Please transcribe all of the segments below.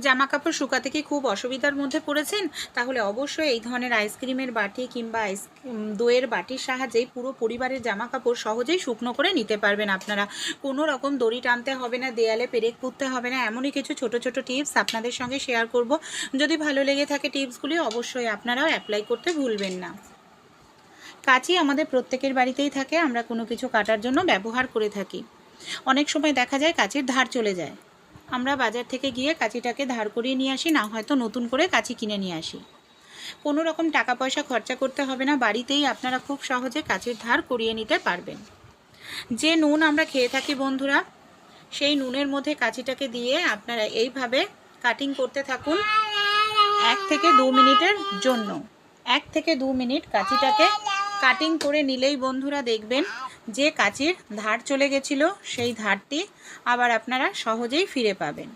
জামা কাপড় শুকাতে কি খুব অসুবিধার মধ্যে পড়েছেন? তাহলে অবশ্যই এই ধরনের আইসক্রিমের বাটি কিংবা দইয়ের বাটির সাহায্যেই পুরো পরিবারের জামা কাপড় সহজেই শুকনো করে নিতে পারবেন আপনারা। কোনো রকম দড়ি টানতে হবে না, দেয়ালে পেরেক পুঁততে হবে না, এমনই কিছু ছোট ছোট টিপস আপনাদের সঙ্গে শেয়ার করব। যদি ভালো লেগে থাকে টিপসগুলি অবশ্যই আপনারাও অ্যাপ্লাই করতে ভুলবেন না। কাঁচি আমাদের প্রত্যেকের বাড়িতেই থাকে, আমরা কোনো কিছু কাটার জন্য ব্যবহার করে থাকি। অনেক সময় দেখা যায় কাঁচির ধার চলে যায়, আমরা বাজার থেকে গিয়ে কাঁচিটাকে ধার করিয়ে নিয়ে আসি, না হয়তো নতুন করে কাঁচি কিনে নিয়ে আসি। কোনো রকম টাকা পয়সা খরচা করতে হবে না, বাড়িতেই আপনারা খুব সহজে কাঁচির ধার করিয়ে নিতে পারবেন। যে নুন আমরা খেয়ে থাকি বন্ধুরা, সেই নুনের মধ্যে কাঁচিটাকে দিয়ে আপনারা এইভাবে কাটিং করতে থাকুন 1 থেকে 2 মিনিটের জন্য। 1 থেকে 2 মিনিট কাঁচিটাকে কাটিং করে নিলেই বন্ধুরা দেখবেন যে কাঁচির ধার চলে গেছিল সেই ধারটি আবার আপনারা সহজেই ফিরে পাবেন।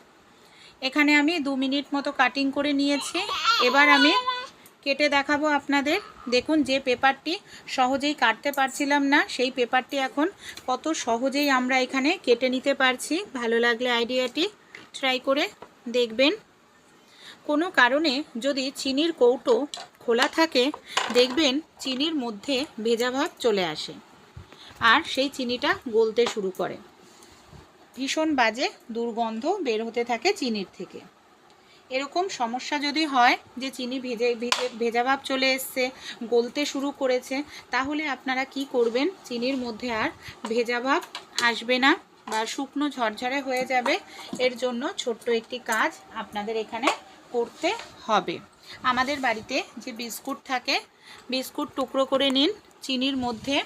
এখানে আমি 2 মিনিট মতো কাটিং করে নিয়েছি। এবার আমি কেটে দেখাবো আপনাদের। দেখুন, যে পেপারটি সহজেই কাটতে পারছিলাম না সেই পেপারটি এখন কত সহজেই আমরা এখানে কেটে নিতে পারছি। ভালো লাগলে আইডিয়াটি ট্রাই করে দেখবেন। কোনো কারণে যদি চিনির কৌটো খোলা থাকে দেখবেন চিনির মধ্যে ভেজা ভাব চলে আসে আর সেই চিনিটা গলতে শুরু করে, ভীষণ বাজে দুর্গন্ধ বের হতে থাকে চিনির থেকে। এরকম সমস্যা যদি হয় যে চিনি ভেজা ভাব চলে এসছে, গলতে শুরু করেছে, তাহলে আপনারা কি করবেন, চিনির মধ্যে আর ভেজা ভাব আসবে না বা শুকনো ঝরঝরে হয়ে যাবে। এর জন্য ছোট্ট একটি কাজ আপনাদের এখানে করতে হবে। আমাদের বাড়িতে যে বিস্কুট থাকে, বিস্কুট টুকরো করে নিন, চিনির মধ্যে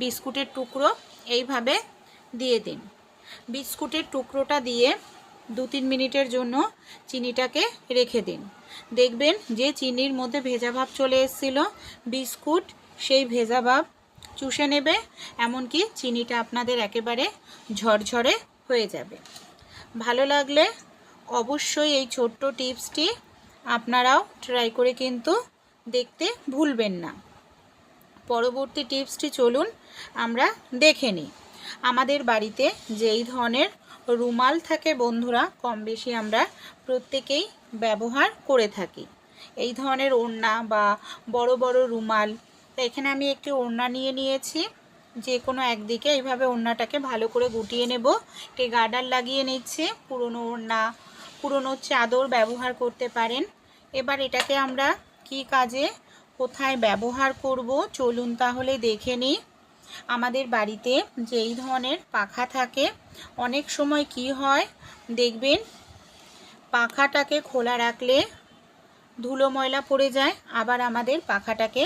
বিস্কুটের টুকরো এইভাবে দিয়ে দিন। বিস্কুটের টুকরোটা দিয়ে 2-3 মিনিটের জন্য চিনিটাকে রেখে দিন। দেখবেন যে চিনির মধ্যে ভেজা ভাব চলে এসেছিল, বিস্কুট সেই ভেজা ভাব চুষে নেবে, এমনকি চিনিটা আপনাদের একেবারে ঝরঝরে হয়ে যাবে। ভালো লাগলে অবশ্যই এই ছোট্ট টিপসটি আপনারাও ট্রাই করে কিন্তু দেখতে ভুলবেন না। পরবর্তী টিপসটি চলুন আমরা দেখে নিই। আমাদের বাড়িতে যেই ধরনের রুমাল থাকে বন্ধুরা, কম বেশি আমরা প্রত্যেকেই ব্যবহার করে থাকি। এই ধরনের ওড়না বা বড় বড় রুমাল। তো এখানে আমি একটি ওড়না নিয়ে নিয়েছি, যে কোনো একদিকে এইভাবে ওড়নাটাকে ভালো করে গুটিয়ে নেব। একটি গার্ডার লাগিয়ে নিচ্ছি। পুরনো ওড়না, পুরনো চাদর ব্যবহার করতে পারেন। এবার এটাকে আমরা কি কাজে কোথায় ব্যবহার করব চলুন তাহলে দেখে নিই। আমাদের বাড়িতে যেই ধরনের পাখা থাকে, অনেক সময় কি হয় দেখবেন পাখাটাকে খোলা রাখলে ধুলো ময়লা পড়ে যায়, আবার আমাদের পাখাটাকে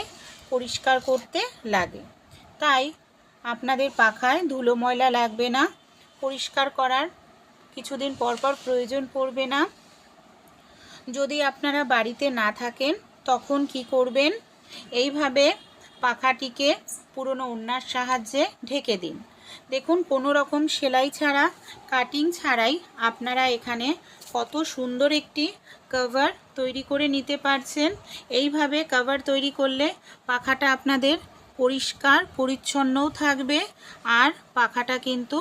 পরিষ্কার করতে লাগে। তাই আপনাদের পাখায় ধুলো ময়লা লাগবে না, পরিষ্কার করার কিছুদিন পর পর প্রয়োজন পড়বে না। যদি আপনারা বাড়িতে না থাকেন তখন কি করবেন, এইভাবে পাখাটিকে পুরনো ওড়নার সাহায্যে ঢেকে দিন। দেখুন, কোনো রকম সেলাই ছাড়া, কাটিং ছাড়াই আপনারা এখানে কত সুন্দর একটি কভার তৈরি করে নিতে পারছেন। এইভাবে কভার তৈরি করলে পাখাটা আপনাদের পরিষ্কার পরিচ্ছন্নও থাকবে আর পাখাটা কিন্তু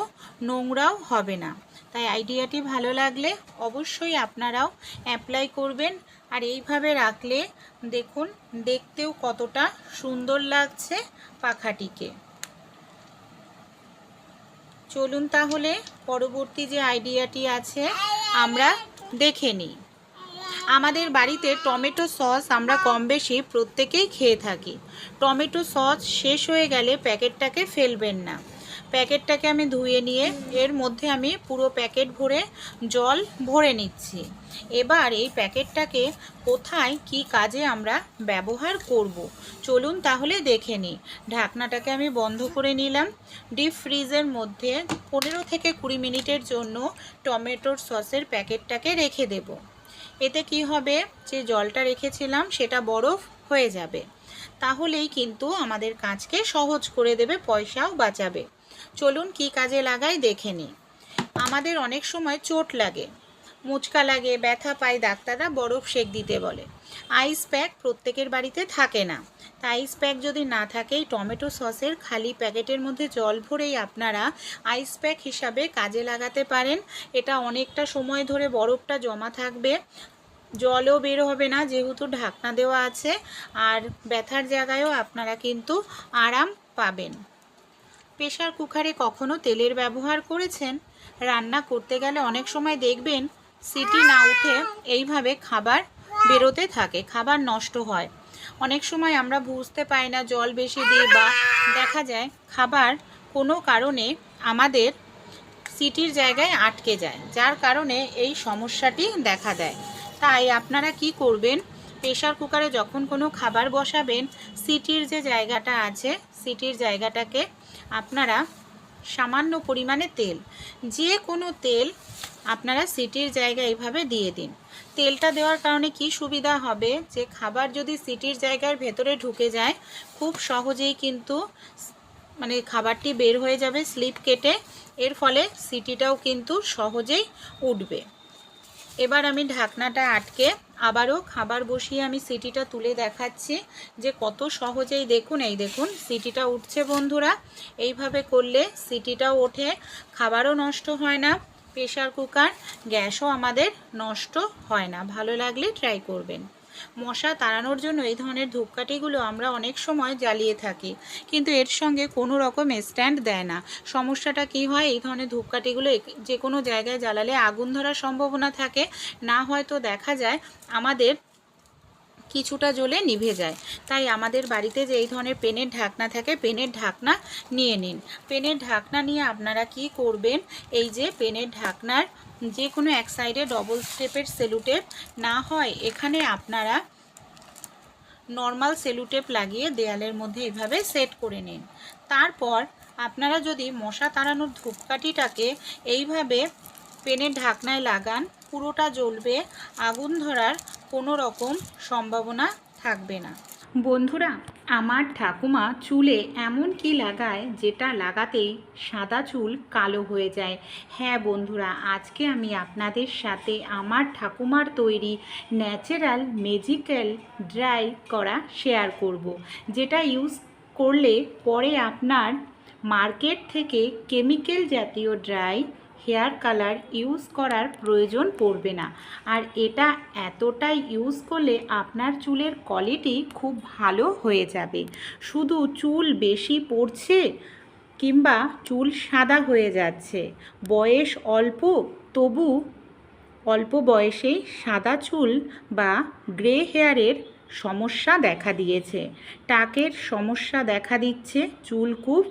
নোংরাও হবে না। তাই আইডিয়াটি ভালো লাগলে অবশ্যই আপনারাও অ্যাপ্লাই করবেন। আর এইভাবে রাখলে দেখুন দেখতেও কতটা সুন্দর লাগছে পাখাটিকে। চলুন তাহলে পরবর্তী যে আইডিয়াটি আছে আমরা দেখে নিই। আমাদের বাড়িতে টমেটো সস আমরা কম বেশি প্রত্যেকেই খেয়ে থাকি। টমেটো সস শেষ হয়ে গেলে প্যাকেটটাকে ফেলবেন না। প্যাকেটটাকে আমি ধুয়ে নিয়ে এর মধ্যে আমি পুরো প্যাকেট ভরে জল ভরে নিচ্ছি। এবার এই প্যাকেটটাকে কোথায় কি কাজে আমরা ব্যবহার করব চলুন তাহলে দেখে নিই। ঢাকনাটাকে আমি বন্ধ করে নিলাম। ডিপ ফ্রিজের মধ্যে 15 থেকে 20 মিনিটের জন্য টমেটোর সসের প্যাকেটটাকে রেখে দেব। এতে কি হবে, যে জলটা রেখেছিলাম সেটা বরফ হয়ে যাবে। তাহলেই কিন্তু আমাদের কাজকে সহজ করে দেবে, পয়সাও বাঁচাবে। চলুন কি কাজে লাগাই দেখে নিই। আমাদের অনেক সময় চোট লাগে, মুচকা লাগে, ব্যথা পায়, ডাক্তাররা বরফ সেঁক দিতে বলে। আইস প্যাক প্রত্যেকের বাড়িতে থাকে না। তা আইস প্যাক যদি না থাকে, টমেটো সসের খালি প্যাকেটের মধ্যে জল ভরেই আপনারা আইস প্যাক হিসাবে কাজে লাগাতে পারেন। এটা অনেকটা সময় ধরে বরফটা জমা থাকবে, জলও বের হবে না যেহেতু ঢাকনা দেওয়া আছে, আর ব্যথার জায়গায়ও আপনারা কিন্তু আরাম পাবেন। প্রেসার কুকারে কখনো তেলের ব্যবহার করেছেন? রান্না করতে গেলে অনেক সময় দেখবেন সিটি না উঠে এইভাবে খাবার বেরোতে থাকে, খাবার নষ্ট হয়। অনেক সময় আমরা বুঝতে পারি না, জল বেশি দিয়ে বা দেখা যায় খাবার কোনো কারণে আমাদের সিটির জায়গায় আটকে যায়, যার কারণে এই সমস্যাটি দেখা দেয়। তাই আপনারা কি করবেন, প্রেসার কুকারে যখন কোনো খাবার বসাবেন, সিটির যে জায়গাটা আছে সিটির জায়গাটাকে আপনারা সামান্য পরিমাণে তেল, যে কোনো তেল আপনারা সিটির জায়গায় এইভাবে দিয়ে দিন। তেলটা দেওয়ার কারণে কি সুবিধা হবে, যে খাবার যদি সিটির জায়গার ভেতরে ঢুকে যায় খুব সহজেই কিন্তু মানে খাবারটি বের হয়ে যাবে স্লিপ কেটে, এর ফলে সিটিটাও কিন্তু সহজেই উঠবে। এবার আমি ঢাকনাটা আটকে আবারও খাবার বসিয়ে আমি সিটিটা তুলে দেখাচ্ছি যে কত সহজেই, দেখুন এই দেখুন সিটিটা উঠছে বন্ধুরা। এইভাবে করলে সিটিটাও ওঠে, খাবারও নষ্ট হয় না, প্রেসার কুকার গ্যাসও আমাদের নষ্ট হয় না। ভালো লাগলে ট্রাই করবেন। মশা তাড়ানোর জন্য এই ধরনের ধূপকাঠিগুলো আমরা অনেক সময় জ্বালিয়ে থাকি, কিন্তু এর সঙ্গে কোনো রকম স্ট্যান্ড দেয় না। সমস্যাটা কি হয়, এই ধরনের ধূপকাঠিগুলো যে কোনো জায়গায় জ্বালালে আগুন ধরার সম্ভাবনা থাকে, না হয়তো দেখা যায় আমাদের কিছুটা জ্বলে নিভে যায়। তাই আমাদের বাড়িতে যে এই ধরনের পেনের ঢাকনা থাকে, পেনের ঢাকনা নিয়ে নিন। পেনের ঢাকনা নিয়ে আপনারা কি করবেন, এই যে পেনের ঢাকনার যে কোনো এক সাইডে ডবল স্টেপের সেলুটেপ, না হয় এখানে আপনারা নর্মাল সেলুটেপ লাগিয়ে দেয়ালের মধ্যে এভাবে সেট করে নিন। তারপর আপনারা যদি মশা তাড়ানোর ধূপকাঠিটাকে এইভাবে পেনের ঢাকনায় লাগান, পুরোটা জ্বলবে, আগুন ধরার কোনো রকম সম্ভাবনা থাকবে না। বন্ধুরা, আমার ঠাকুমা চুলে এমন কি লাগায় যেটা লাগাতেই সাদা চুল কালো হয়ে যায়। হ্যাঁ বন্ধুরা, আজকে আমি আপনাদের সাথে আমার ঠাকুমার তৈরি ন্যাচারাল ম্যাজিক্যাল ড্রাই করা শেয়ার করব, যেটা ইউজ করলে পরে আপনার মার্কেট থেকে কেমিক্যাল জাতীয় ড্রাই হেয়ার কালার ইউজ করার প্রয়োজন পড়বে না। আর এটা এতটাই ইউজ করলে আপনার চুলের কোয়ালিটি খুব ভালো হয়ে যাবে। শুধু চুল বেশি পড়ছে কিংবা চুল সাদা হয়ে যাচ্ছে, বয়স অল্প তবু অল্প বয়সেই সাদা চুল বা গ্রে হেয়ারের সমস্যা দেখা দিয়েছে, টাকের সমস্যা দেখা দিচ্ছে, চুল খুব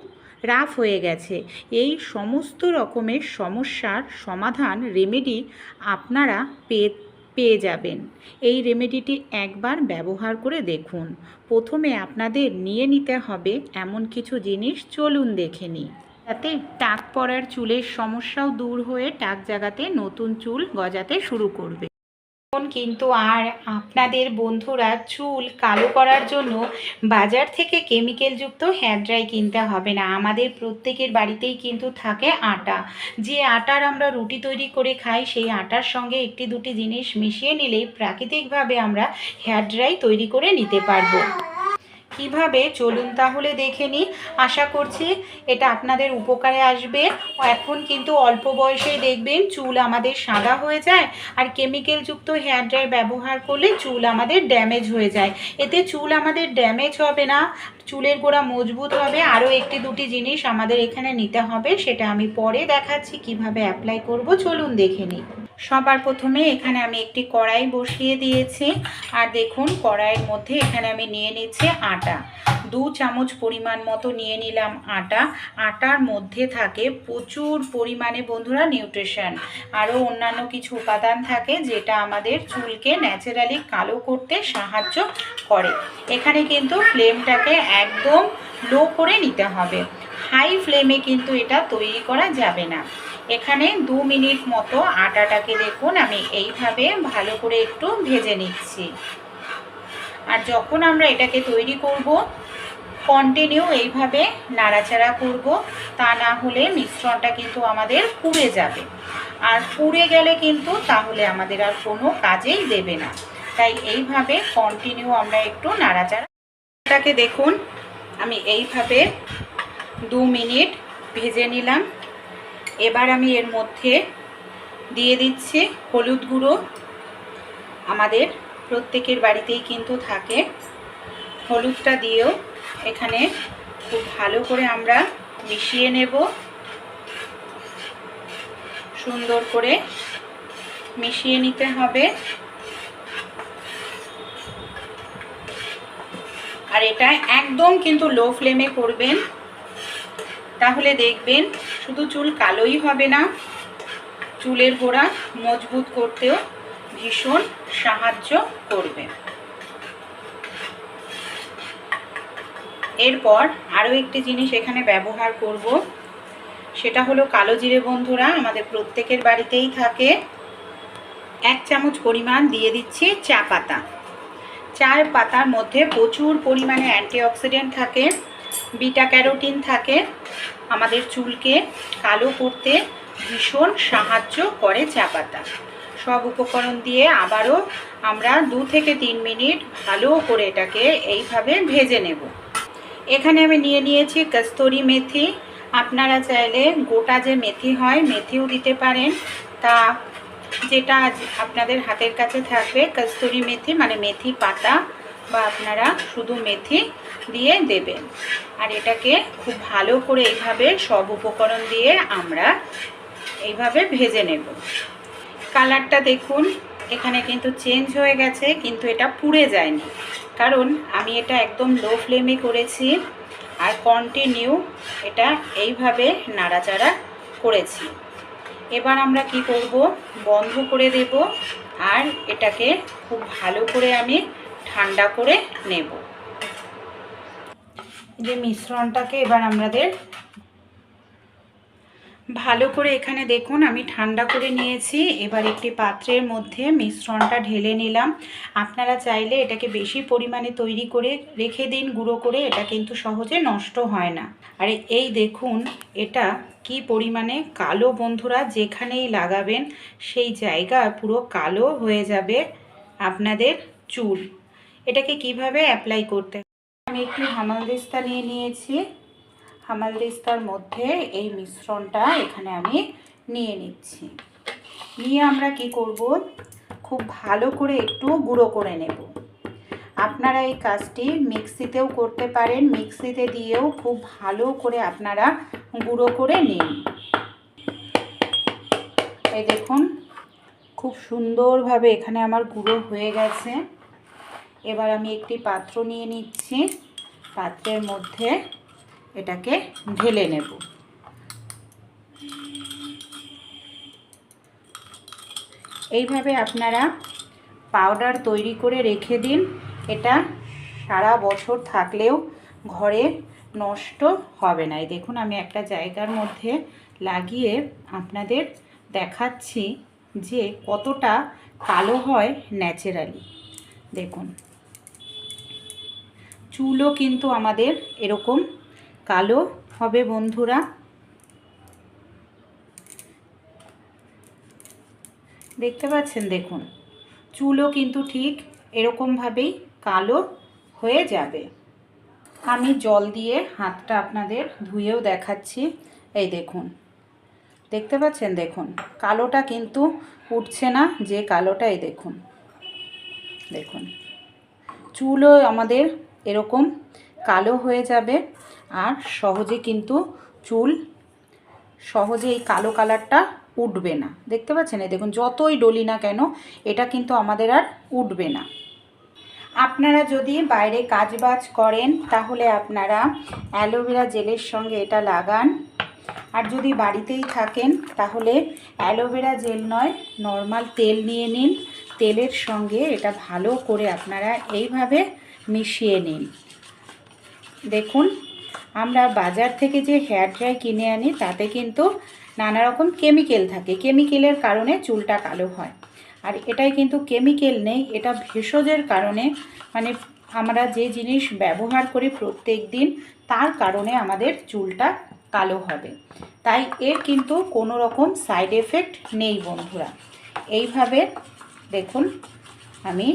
রাফ হয়ে গেছে, এই সমস্ত রকমের সমস্যার সমাধান রেমেডি আপনারা পেয়ে যাবেন। এই রেমেডিটি একবার ব্যবহার করে দেখুন। প্রথমে আপনাদের নিয়ে নিতে হবে এমন কিছু জিনিস, চলুন দেখে নিই, যাতে টাক পড়ার চুলের সমস্যাও দূর হয়ে টাক জাগাতে নতুন চুল গজাতে শুরু করবে। কিন্তু আর আপনাদের বন্ধুরা চুল কালো করার জন্য বাজার থেকে কেমিক্যালযুক্ত হেয়ার ড্রাই কিনতে হবে না। আমাদের প্রত্যেকের বাড়িতেই কিন্তু থাকে আটা, যে আটার আমরা রুটি তৈরি করে খাই, সেই আটার সঙ্গে একটি দুটি জিনিস মিশিয়ে নিলেই প্রাকৃতিকভাবে আমরা হেয়ার ড্রাই তৈরি করে নিতে পারবো। কিভাবে, চলুন তাহলে দেখে নিই। আশা করছি এটা আপনাদের উপকারে আসবে। এখন কিন্তু অল্প বয়সেই দেখবেন চুল আমাদের সাদা হয়ে যায়, আর কেমিক্যালযুক্ত হেয়ার ড্রাই ব্যবহার করলে চুল আমাদের ড্যামেজ হয়ে যায়। এতে চুল আমাদের ড্যামেজ হবে না, চুলের গোড়া মজবুত হবে। আরও একটি দুটি জিনিস আমাদের এখানে নিতে হবে, সেটা আমি পরে দেখাচ্ছি কিভাবে অ্যাপ্লাই করব, চলুন দেখে নিই। সবার প্রথমে এখানে আমি একটি কড়াই বসিয়ে দিয়েছি, আর দেখুন কড়াইয়ের মধ্যে এখানে আমি নিয়ে নিচ্ছি আটা। 2 চামচ পরিমাণ মতো নিয়ে নিলাম আটা। আটার মধ্যে থাকে প্রচুর পরিমাণে বন্ধুরা নিউট্রিশন, আরও অন্যান্য কিছু উপাদান থাকে যেটা আমাদের চুলকে ন্যাচারালি কালো করতে সাহায্য করে। এখানে কিন্তু ফ্লেমটাকে একদম লো করে নিতে হবে, হাই ফ্লেমে কিন্তু এটা তৈরি করা যাবে না। এখানে 2 মিনিট মতো আটাটাকে দেখুন আমি এইভাবে ভালো করে একটু ভেজে নিচ্ছি। আর যখন আমরা এটাকে তৈরি করব, কন্টিনিউ এইভাবে নাড়াচাড়া করব, তা না হলে মিশ্রণটা কিন্তু আমাদের পুড়ে যাবে। আর পুড়ে গেলে কিন্তু তাহলে আমাদের আর কোনো কাজেই দেবে না। তাই এইভাবে কন্টিনিউ আমরা একটু নাড়াচাড়াটাকে দেখুন আমি এইভাবে 2 মিনিট ভেজে নিলাম। এবার আমি এর মধ্যে দিয়ে দিচ্ছি হলুদ গুঁড়ো। আমাদের প্রত্যেকের বাড়িতেই কিন্তু থাকে। হলুদটা দিয়েও এখানে খুব ভালো করে আমরা মিশিয়ে নেব। সুন্দর করে মিশিয়ে নিতে হবে। আর এটা একদম কিন্তু লো ফ্লেমে করবেন, তাহলে দেখবেন শুধু চুল কালোই হবে না, চুলের গোড়া মজবুত করতেও ভীষণ সাহায্য করবে। এরপর আরও একটি জিনিস এখানে ব্যবহার করব, সেটা হলো কালো জিরে। বন্ধুরা, আমাদের প্রত্যেকের বাড়িতেই থাকে। 1 চামচ পরিমাণ দিয়ে দিচ্ছি চা পাতা। চা পাতার মধ্যে প্রচুর পরিমাণে অ্যান্টিঅক্সিডেন্ট থাকে, বিটা ক্যারোটিন থাকে। আমাদের চুলকে কালো করতে ভীষণ সাহায্য করে চা পাতা। সব উপকরণ দিয়ে আবারও আমরা 2 থেকে 3 মিনিট ভালো করে এটাকে এইভাবে ভেজে নেব। এখানে আমি নিয়ে নিয়েছি কস্তুরি মেথি। আপনারা চাইলে গোটা যে মেথি হয় মেথিও দিতে পারেন, তা যেটা আপনাদের হাতের কাছে থাকবে। কস্তুরি মেথি মানে মেথি পাতা, বা আপনারা শুধু মেথি দিয়ে দেবেন। আর এটাকে খুব ভালো করে এইভাবে সব উপকরণ দিয়ে আমরা এইভাবে ভেজে নেব। কালারটা দেখুন এখানে কিন্তু চেঞ্জ হয়ে গেছে, কিন্তু এটা পুড়ে যায়নি, কারণ আমি এটা একদম লো ফ্লেমে করেছি আর কন্টিনিউ এটা এইভাবে নাড়াচাড়া করেছি। এবার আমরা কি করব, বন্ধ করে দেব আর এটাকে খুব ভালো করে আমি ঠান্ডা করে নেব। যে মিশ্রণটাকে এবার আমাদের ভালো করে এখানে দেখুন আমি ঠান্ডা করে নিয়েছি। এবার একটি পাত্রের মধ্যে মিশ্রণটা ঢেলে নিলাম। আপনারা চাইলে এটাকে বেশি পরিমাণে তৈরি করে রেখে দিন গুঁড়ো করে, এটা কিন্তু সহজে নষ্ট হয় না। আর এই দেখুন এটা কি পরিমাণে কালো। বন্ধুরা, যেখানেই লাগাবেন সেই জায়গা পুরো কালো হয়ে যাবে আপনাদের চুল। এটাকে কিভাবে অ্যাপ্লাই করতে, আমি একটু হামালদিস্তা নিয়ে নিয়েছি। হামালদিস্তার মধ্যে এই মিশ্রণটা এখানে আমি নিয়ে নিচ্ছি। নিয়ে আমরা কি করব, খুব ভালো করে একটু গুঁড়ো করে নেব। আপনারা এই কাজটি মিক্সিতেও করতে পারেন, মিক্সিতে দিয়েও খুব ভালো করে আপনারা গুঁড়ো করে নিন। এই দেখুন খুব সুন্দরভাবে এখানে আমার গুঁড়ো হয়ে গেছে। এবার আমি একটি পাত্র নিয়ে নিচ্ছি, পাত্রের মধ্যে এটাকে ঢেলে নেব। এইভাবে আপনারা পাউডার তৈরি করে রেখে দিন। এটা সারা বছর থাকলেও ঘরে নষ্ট হবে না। এই দেখুন আমি একটা জায়গার মধ্যে লাগিয়ে আপনাদের দেখাচ্ছি যে কতটা কালো হয় ন্যাচারালি। দেখুন চুলও কিন্তু আমাদের এরকম কালো হবে বন্ধুরা। দেখতে পাচ্ছেন, দেখুন চুলও কিন্তু ঠিক এরকমভাবেই কালো হয়ে যাবে। আমি জল দিয়ে হাতটা আপনাদের ধুয়েও দেখাচ্ছি। এই দেখুন, দেখতে পাচ্ছেন, দেখুন কালোটা কিন্তু উঠছে না, যে কালোটা। এই দেখুন, দেখুন চুলও আমাদের এরকম কালো হয়ে যাবে। আর সহজে কিন্তু চুল সহজে এই কালো কালারটা উঠবে না। দেখতে পাচ্ছেন, এই দেখুন যতই ডলি না কেন এটা কিন্তু আমাদের আর উঠবে না। আপনারা যদি বাইরে কাজবাজ করেন তাহলে আপনারা অ্যালোভেরা জেলের সঙ্গে এটা লাগান। আর যদি বাড়িতেই থাকেন তাহলে অ্যালোভেরা জেল নয়, নর্মাল তেল নিয়ে নিন। তেলের সঙ্গে এটা ভালো করে আপনারা এইভাবে মিশিয়ে নিন। দেখুন আমরা বাজার থেকে যে হেয়ার ড্রাই কিনে আনি তাতে কিন্তু নানা রকম কেমিক্যাল থাকে, কেমিক্যালের কারণে চুলটা কালো হয়। আর এটাই কিন্তু কেমিক্যাল নেই, এটা ভেষজের কারণে, মানে আমরা যে জিনিস ব্যবহার করি প্রত্যেক দিন তার কারণে আমাদের চুলটা কালো হবে। তাই এর কিন্তু কোনো রকম সাইড এফেক্ট নেই বন্ধুরা। এইভাবে দেখুন আমি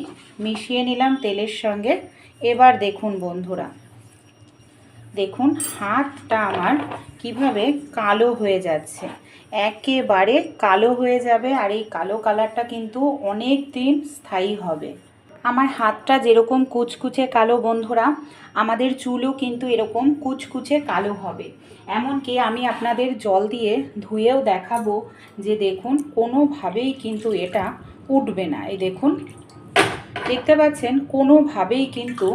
মিশিয়ে নিলাম তেলের সঙ্গে। এবার দেখুন বন্ধুরা, দেখুন হাতটা আমার কিভাবে কালো হয়ে যাচ্ছে, একেবারে কালো হয়ে যাবে। আর এই কালো কালারটা কিন্তু অনেক দিন স্থায়ী হবে। আমার হাতটা যেরকম কুচকুচে কালো বন্ধুরা, আমাদের চুলও কিন্তু এরকম কুচকুচে কালো হবে। এমনকি আমি আপনাদের জল দিয়ে ধুয়েও দেখাবো যে দেখুন কোনোভাবেই কিন্তু এটা উঠবে না। এই দেখুন, দেখতে পাচ্ছেন কোনোভাবেই কিন্তু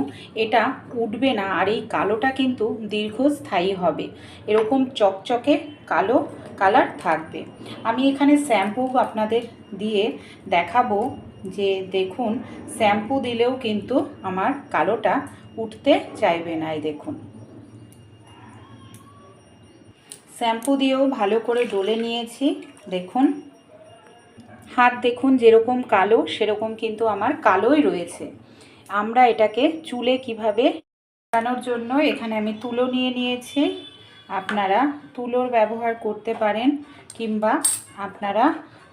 এটা উঠবে না। আর এই কালোটা কিন্তু দীর্ঘস্থায়ী হবে, এরকম চকচকে কালো কালার থাকবে। আমি এখানে শ্যাম্পু আপনাদের দিয়ে দেখাবো যে দেখুন শ্যাম্পু দিলেও কিন্তু আমার কালোটা উঠতে চাইবে না। এই দেখুন শ্যাম্পু দিয়েও ভালো করে ডলে নিয়েছি। দেখুন হাত দেখুন যেরকম কালো সেরকম কিন্তু আমার কালোই রয়েছে। আমরা এটাকে চুলে কিভাবে লাগানোর জন্য এখানে আমি তুলো নিয়ে নিয়েছি। আপনারা তুলোর ব্যবহার করতে পারেন কিংবা আপনারা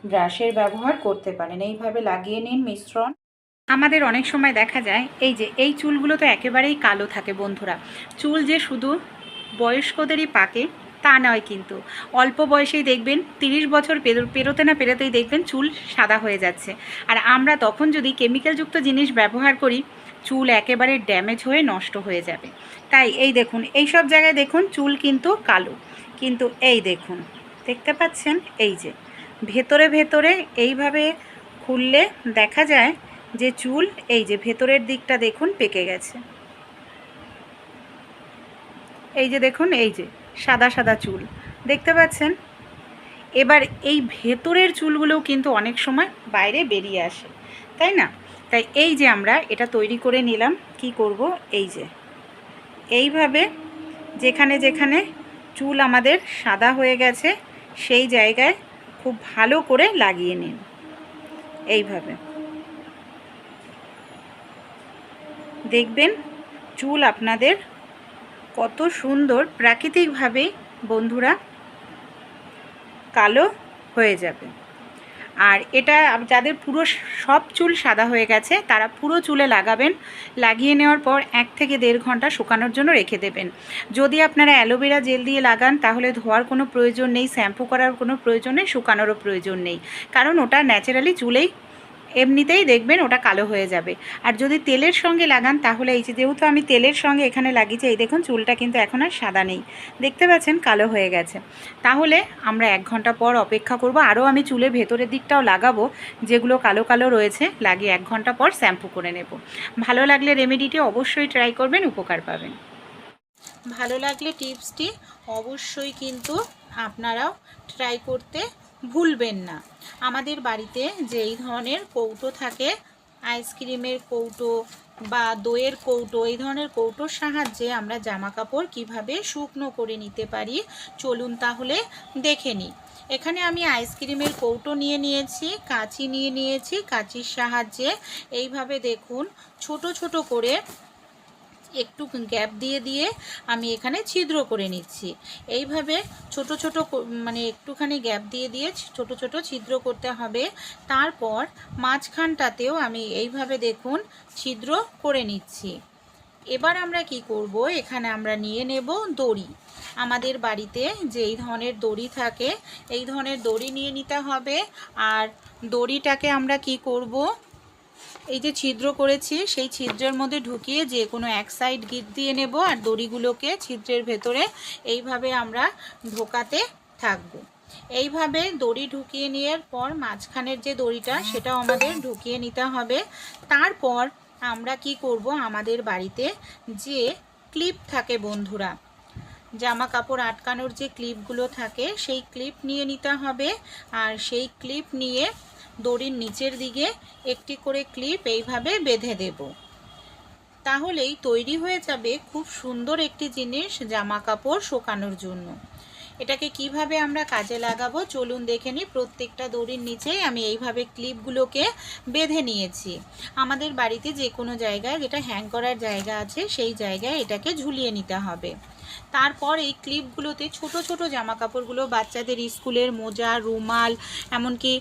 ব্রাশের ব্যবহার করতে পারেন। এইভাবে লাগিয়ে নিন মিশ্রণ। আমাদের অনেক সময় দেখা যায় এই যে এই চুলগুলো তো একেবারেই কালো থাকে বন্ধুরা। চুল যে শুধু বয়স্কদেরই পাকে তা নয়, কিন্তু অল্প বয়সেই দেখবেন 30 বছর পেরোতে না পেরোতেই দেখবেন চুল সাদা হয়ে যাচ্ছে। আর আমরা তখন যদি কেমিক্যালযুক্ত জিনিস ব্যবহার করি চুল একেবারে ড্যামেজ হয়ে নষ্ট হয়ে যাবে। তাই এই দেখুন এই সব জায়গায় দেখুন চুল কিন্তু কালো, কিন্তু এই দেখুন দেখতে পাচ্ছেন এই যে ভেতরে ভেতরে এইভাবে খুললে দেখা যায় যে চুল এই যে ভেতরের দিকটা দেখুন পেকে গেছে। এই যে দেখুন এই যে সাদা সাদা চুল দেখতে পাচ্ছেন। এবার এই ভেতরের চুলগুলোও কিন্তু অনেক সময় বাইরে বেরিয়ে আসে, তাই না? তাই এই যে আমরা এটা তৈরি করে নিলাম, কি করব এই যে এইভাবে যেখানে যেখানে চুল আমাদের সাদা হয়ে গেছে সেই জায়গায় খুব ভালো করে লাগিয়ে নিন। এইভাবে দেখবেন চুল আপনাদের কত সুন্দর প্রাকৃতিকভাবে বন্ধুরা কালো হয়ে যাবে। আর এটা যাদের পুরো সব চুল সাদা হয়ে গেছে তারা পুরো চুলে লাগাবেন। লাগিয়ে নেওয়ার পর 1 থেকে 1.5 ঘন্টা শুকানোর জন্য রেখে দেবেন। যদি আপনারা অ্যালোভেরা জেল দিয়ে লাগান তাহলে ধোয়ার কোনো প্রয়োজন নেই, শ্যাম্পু করার কোনো প্রয়োজন নেই, শুকানোরও প্রয়োজন নেই, কারণ ওটা ন্যাচারালি চুলেই এমনিতেই দেখবেন ওটা কালো হয়ে যাবে। আর যদি তেলের সঙ্গে লাগান তাহলে এই যে যেহেতু আমি তেলের সঙ্গে এখানে লাগিয়েছি এই দেখুন চুলটা কিন্তু এখন আর সাদা নেই, দেখতে পাচ্ছেন কালো হয়ে গেছে। তাহলে আমরা 1 ঘন্টা পর অপেক্ষা করব। আরও আমি চুলের ভেতরের দিকটাও লাগাবো, যেগুলো কালো কালো রয়েছে লাগিয়ে 1 ঘন্টা পর শ্যাম্পু করে নেব। ভালো লাগলে রেমেডিটি অবশ্যই ট্রাই করবেন, উপকার পাবেন। ভালো লাগলে টিপসটি অবশ্যই কিন্তু আপনারাও ট্রাই করতে ভুলবেন না। আমাদের বাড়িতে যে এই ধরনের কৌটো থাকে, আইসক্রিমের কৌটো বা দইয়ের কৌটো, এই ধরনের কৌটোর সাহায্যে আমরা জামা কাপড় কীভাবে শুকনো করে নিতে পারি চলুন তাহলে দেখে নিই। এখানে আমি আইসক্রিমের কৌটো নিয়ে নিয়েছি, কাঁচি নিয়ে নিয়েছি, কাঁচির সাহায্যে এইভাবে দেখুন ছোট ছোট করে একটু গ্যাপ দিয়ে দিয়ে আমি এখানে ছিদ্র করে নিচ্ছি। এইভাবে ছোট ছোট মানে একটুখানি গ্যাপ দিয়ে দিয়ে ছোট ছোট ছিদ্র করতে হবে। তারপর মাঝখানটাতেও আমি এইভাবে দেখুন ছিদ্র করে নিচ্ছি। এবার আমরা কি করব, এখানে আমরা নিয়ে নেব দড়ি। আমাদের বাড়িতে যে এই ধরনের দড়ি থাকে এই ধরনের দড়ি নিয়ে নিতে হবে। আর দড়িটাকে আমরা কি করব, এই যে ছিদ্র করেছি সেই ছিদ্রের মধ্যে ঢুকিয়ে যে কোনো এক সাইড গিট দিয়ে নেব আর দড়িগুলোকে ছিদ্রের ভেতরে এইভাবে আমরা ঢোকাতে থাকব। এইভাবে দড়ি ঢুকিয়ে নেওয়ার পর মাঝখানের যে দড়িটা সেটাও আমাদের ঢুকিয়ে নিতে হবে। তারপর আমরা কি করব, আমাদের বাড়িতে যে ক্লিপ থাকে বন্ধুরা, জামা কাপড় আটকানোর যে ক্লিপগুলো থাকে সেই ক্লিপ নিয়ে নিতে হবে। আর সেই ক্লিপ নিয়ে দড়ির নিচের দিকে একটি করে ক্লিপ এইভাবে বেঁধে দেব। তাহলেই তৈরি হয়ে যাবে খুব সুন্দর একটি জিনিস জামা কাপড় শুকানোর জন্য। এটাকে কিভাবে আমরা কাজে লাগাবো চলুন দেখে নিই। প্রত্যেকটা দড়ির নিচেই আমি এইভাবে ক্লিপগুলোকে বেঁধে নিয়েছি। আমাদের বাড়িতে যে কোনো জায়গায় যেটা হ্যাং করার জায়গা আছে সেই জায়গায় এটাকে ঝুলিয়ে নিতে হবে। তারপর এই ক্লিপগুলোতে ছোট ছোট জামা কাপড়গুলো, বাচ্চাদের স্কুলের মোজা, রুমাল, এমনকি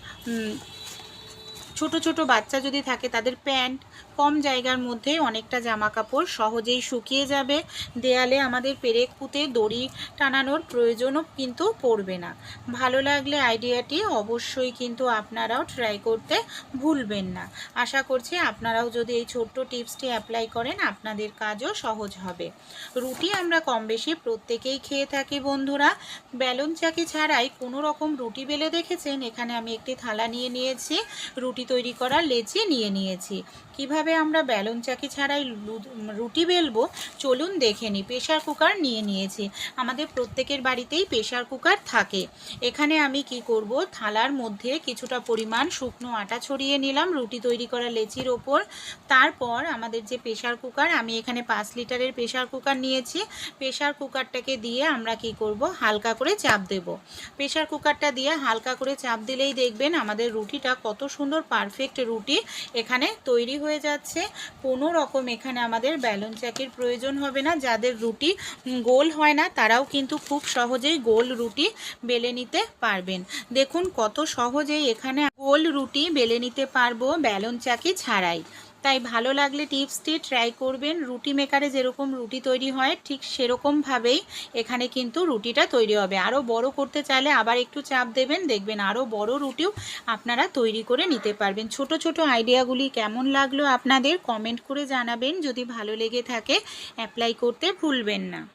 ছোট ছোট বাচ্চা যদি থাকে তাদের প্যান্ট, কম জায়গার মধ্যে অনেকটা জামা কাপড় সহজেই শুকিয়ে যাবে। দেয়ালে আমাদের পেরেক পুঁতে দড়ি টানানোর প্রয়োজনও কিন্তু পড়বে না। ভালো লাগলে আইডিয়াটি অবশ্যই কিন্তু আপনারাও ট্রাই করতে ভুলবেন না। আশা করছি আপনারাও যদি এই ছোট্ট টিপসটি অ্যাপ্লাই করেন আপনাদের কাজও সহজ হবে। রুটি আমরা কম বেশি প্রত্যেকেই খেয়ে থাকি বন্ধুরা। বেলন চাকি ছাড়াই কোনো রকম রুটি বেলে দেখেছেন? এখানে আমি একটি থালা নিয়ে নিয়েছি, রুটি তৈরি করার লেচি নিয়ে নিয়েছি। কিভাবে আমরা বেলন চাকি ছাড়াই রুটি বেলবো চলুন দেখে নিই। প্রেশার কুকার নিয়ে নিয়েছি, আমাদের প্রত্যেকের বাড়িতেই প্রেশার কুকার থাকে। এখানে আমি কি করব, থালার মধ্যে কিছুটা পরিমাণ শুকনো আটা ছড়িয়ে নিলাম রুটি তৈরি করা লেচির ওপর। তারপর আমাদের যে প্রেশার কুকার, আমি এখানে 5 লিটারের প্রেশার কুকার নিয়েছি। প্রেশার কুকারটাকে দিয়ে আমরা কি করব, হালকা করে চাপ দেব। প্রেশার কুকারটা দিয়ে হালকা করে চাপ দিলেই দেখবেন আমাদের রুটিটা কত সুন্দর পারফেক্ট রুটি এখানে তৈরি হয়ে যাচ্ছে। কোনো রকম এখানে আমাদের বেলন চাকির প্রয়োজন হবে না। যাদের রুটি গোল হয় না তারাও কিন্তু খুব সহজেই গোল রুটি বেলে নিতে পারবেন। দেখুন কত সহজেই এখানে গোল রুটি বেলে নিতে পারবো বেলন চাকি ছাড়াই। তাই ভালো লাগলে টিপসটি ট্রাই করবেন। রুটি মেকারে যেরকম রুটি তৈরি হয় ঠিক সেরকমভাবেই এখানে কিন্তু রুটিটা তৈরি হবে। আরও বড় করতে চাইলে আবার একটু চাপ দেবেন, দেখবেন আরও বড় রুটিও আপনারা তৈরি করে নিতে পারবেন। ছোট ছোট আইডিয়াগুলি কেমন লাগলো আপনাদের কমেন্ট করে জানাবেন। যদি ভালো লেগে থাকে অ্যাপ্লাই করতে ভুলবেন না।